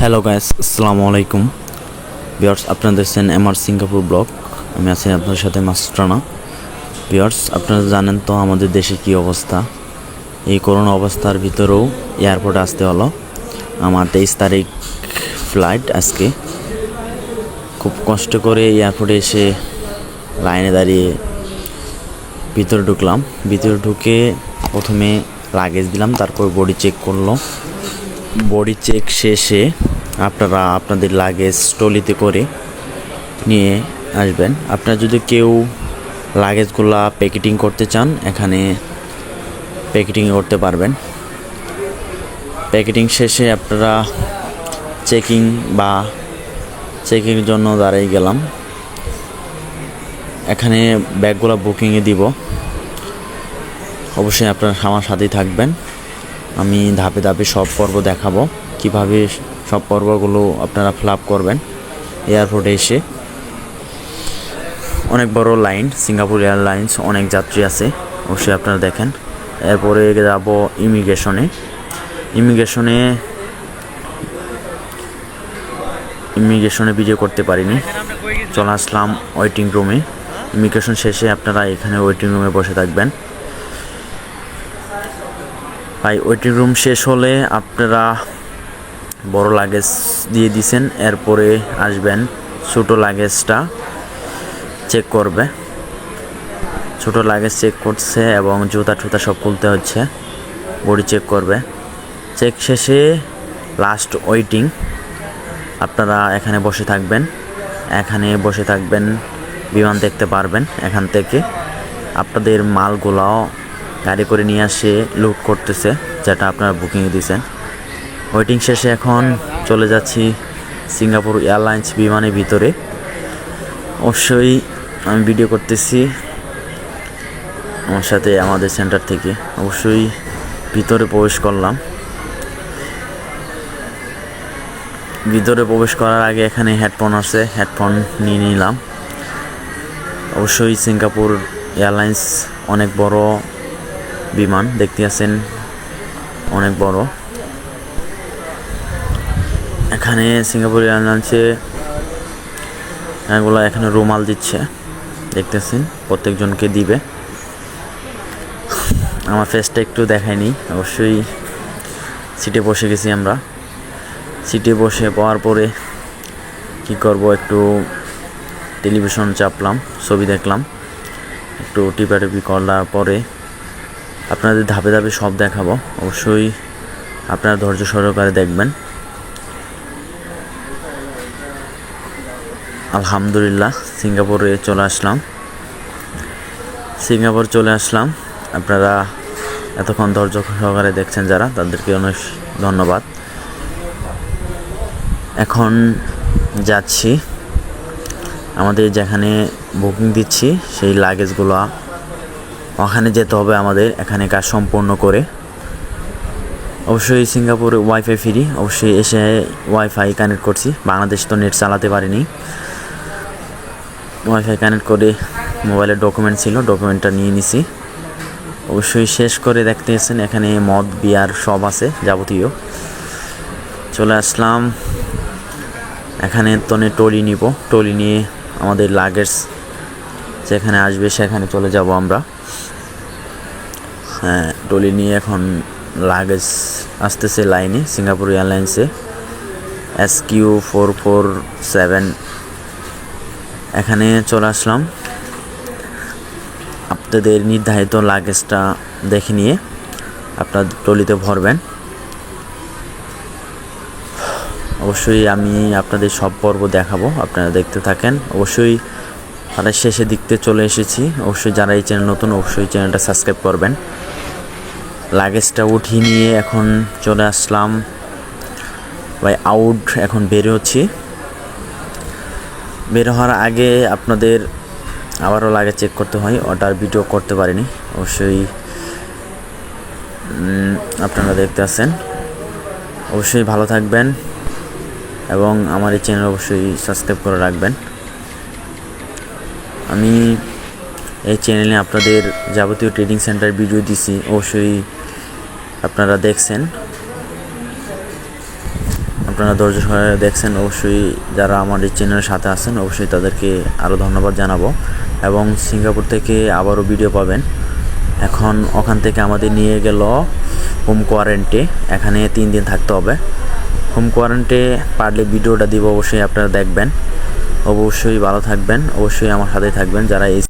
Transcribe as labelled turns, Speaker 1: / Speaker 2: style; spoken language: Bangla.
Speaker 1: হ্যালো গাইস, আসসালামু আলাইকুম ভিউয়ার্স। আপনারা দেখছেন এমআর সিঙ্গাপুর ব্লগ। আমি আছি আপনাদের সাথে মাস্টানা। ভিউয়ার্স, আপনারা জানেন তো আমাদের দেশে কি অবস্থা। এই করোনা অবস্থার ভিতরেও এয়ারপোর্টে আসতে হলো। আমার 23 তারিখ ফ্লাইট আজকে। খুব কষ্ট করে এয়ারপোর্টে এসে লাইনে দাঁড়িয়ে ভিতরে ঢুকলাম। ভিতরে ঢুকে প্রথমে লাগেজ দিলাম, তারপর বডি চেক করলো। বডি চেক শেষে আপনারা আপনাদের লাগেজ ট্রলিতে করে নিয়ে আসবেন। আপনারা যদি কেউ লাগেজগুলা প্যাকেটিং করতে চান, এখানে প্যাকেটিং করতে পারবেন। প্যাকেটিং শেষে আপনারা চেকিংয়ের জন্য দাঁড়িয়ে গেলাম। এখানে ব্যাগগুলো বুকিংয়ে দিব। অবশ্যই আপনারা আমার সাথেই থাকবেন। আমি ধাপে ধাপে সব পর্ব দেখাবো, কিভাবে সব পর্বগুলো আপনারা ফিল আপ করবেন। এয়ারপোর্টে এসে অনেক বড় লাইন, সিঙ্গাপুর এয়ারলাইন্স, অনেক যাত্রী আছে, অবশ্যই আপনারা দেখেন। এরপরে যাব ইমিগ্রেশনে ভিডিও করতে পারিনি, চলে আসলাম ওয়েটিং রুমে। ইমিগ্রেশন শেষে আপনারা এখানে ওয়েটিং রুমে বসে থাকবেন। ভাই, ওয়েটিং রুম শেষ হলে আপনারা বড় লাগেজ দিয়ে দিছেন, এরপরে আসবেন ছোটো লাগেজটা চেক করবে। ছোটো লাগেজ চেক করছে এবং জুতা টুতা সব খুলতে হচ্ছে, বডি চেক করবে। চেক শেষে লাস্ট ওয়েটিং, আপনারা এখানে বসে থাকবেন, বিমান দেখতে পারবেন। এখান থেকে আপনাদের মালগুলাও গাড়ি করে নিয়ে আসে লোড করতেছে, যেটা আপনারা বুকিংয়ে দিয়েছেন। ওয়েটিং শেষে এখন চলে যাচ্ছি সিঙ্গাপুর এয়ারলাইন্স বিমানের ভিতরে। অবশ্যই আমি ভিডিও করতেছি আমার সাথে আমাদের সেন্টার থেকে। অবশ্যই ভিতরে প্রবেশ করলাম। ভিতরে প্রবেশ করার আগে এখানে হেডফোন আছে, হেডফোন নিয়ে নিলাম। অবশ্যই সিঙ্গাপুর এয়ারলাইন্স অনেক বড় বিমান, দেখতে আছেন অনেক বড়। এখানে সিঙ্গাপুর এয়ারলাইন্সে এগুলো এখানে রুমাল দিচ্ছে, দেখতেছেন, প্রত্যেকজনকে দিবে। আমার ফেসটা একটু দেখায়নি। অবশ্যই সিটে বসে গেছি আমরা। সিটে বসে পাওয়ার পরে কি করব, একটু টেলিভিশন চাপলাম, ছবি দেখলাম, একটু টিপাটিপি করার পরে আপনাদের ধাপে ধাপে সব দেখাবো। অবশ্যই আপনারা ধৈর্য সহকারে দেখবেন। আলহামদুলিল্লাহ, সিঙ্গাপুরে চলে আসলাম। আপনারা এতক্ষণ ধৈর্য সহকারে দেখছেন যারা, তাদেরকে অনেক ধন্যবাদ। এখন যাচ্ছি আমাদের যেখানে বুকিং দিচ্ছি সেই লাগেজগুলো ওখানে যেতে হবে আমাদের, এখানে কাজ সম্পূর্ণ করে। অবশ্যই সিঙ্গাপুরে ওয়াইফাই ফ্রি, অবশ্যই এসে ওয়াইফাই কানেক্ট করছি। বাংলাদেশ তো নেট চালাতে পারিনি, ওয়াইফাই কানেক্ট করে মোবাইলের ডকুমেন্ট ছিল, ডকুমেন্টটা নিয়ে নিছি। অবশ্যই শেষ করে দেখতে এসেছেন এখানে মদ বিয়ার সব আছে যাবতীয়। চলে আসলাম এখানে ট্রলি নিয়ে আমাদের লাগেজ যেখানে আসবে সেখানে চলে যাব আমরা। হ্যাঁ, ট্রলি নিয়ে এখন লাগেজ আসতেছে লাইনে সিঙ্গাপুর এয়ারলাইন্সে SQ447। এখানে চলে আসলাম। আপনাদের নির্ধারিত লাগেজটা দেখে নিয়ে আপনার ট্রলিতে ভরবেন। অবশ্যই আমি আপনাদের সব পর্ব দেখাবো, আপনারা দেখতে থাকেন। অবশ্যই তারা শেষের দিকতে চলে এসেছি। অবশ্যই যারা এই চ্যানেল নতুন, অবশ্যই চ্যানেলটা সাবস্ক্রাইব করবেন। লাগেজটা উঠিয়ে নিয়ে এখন চলে আসলাম বাই আউট। এখন বের হচ্ছি। বের হওয়ার আগে আপনাদের আবারও লাগেজ চেক করতে হয়, ওটার ভিডিও করতে পারিনি। অবশ্যই আপনারা দেখতে আছেন। অবশ্যই ভালো থাকবেন এবং আমার এই চ্যানেল অবশ্যই সাবস্ক্রাইব করে রাখবেন। আমি এই চ্যানেলে আপনাদের যাবতীয় ট্রেডিং সেন্টার ভিডিও দিছি, অবশ্যই আপনারা দেখছেন। আপনারা ধৈর্য সহকারে দেখছেন। অবশ্যই যারা আমার এই চ্যানেলের সাথে আছেন অবশ্যই তাদেরকে আরও ধন্যবাদ জানাবো। এবং সিঙ্গাপুর থেকে আবারও ভিডিও পাবেন। এখন ওখান থেকে আমাদের নিয়ে গেল হোম কোয়ারেন্টে, এখানে 3 দিন থাকতে হবে। হোম কোয়ারেন্টে পারলে ভিডিওটা দিব, অবশ্যই আপনারা দেখবেন। অবশ্যই ভালো থাকবেন, অবশ্যই আমার সাথে থাকবেন যারা এই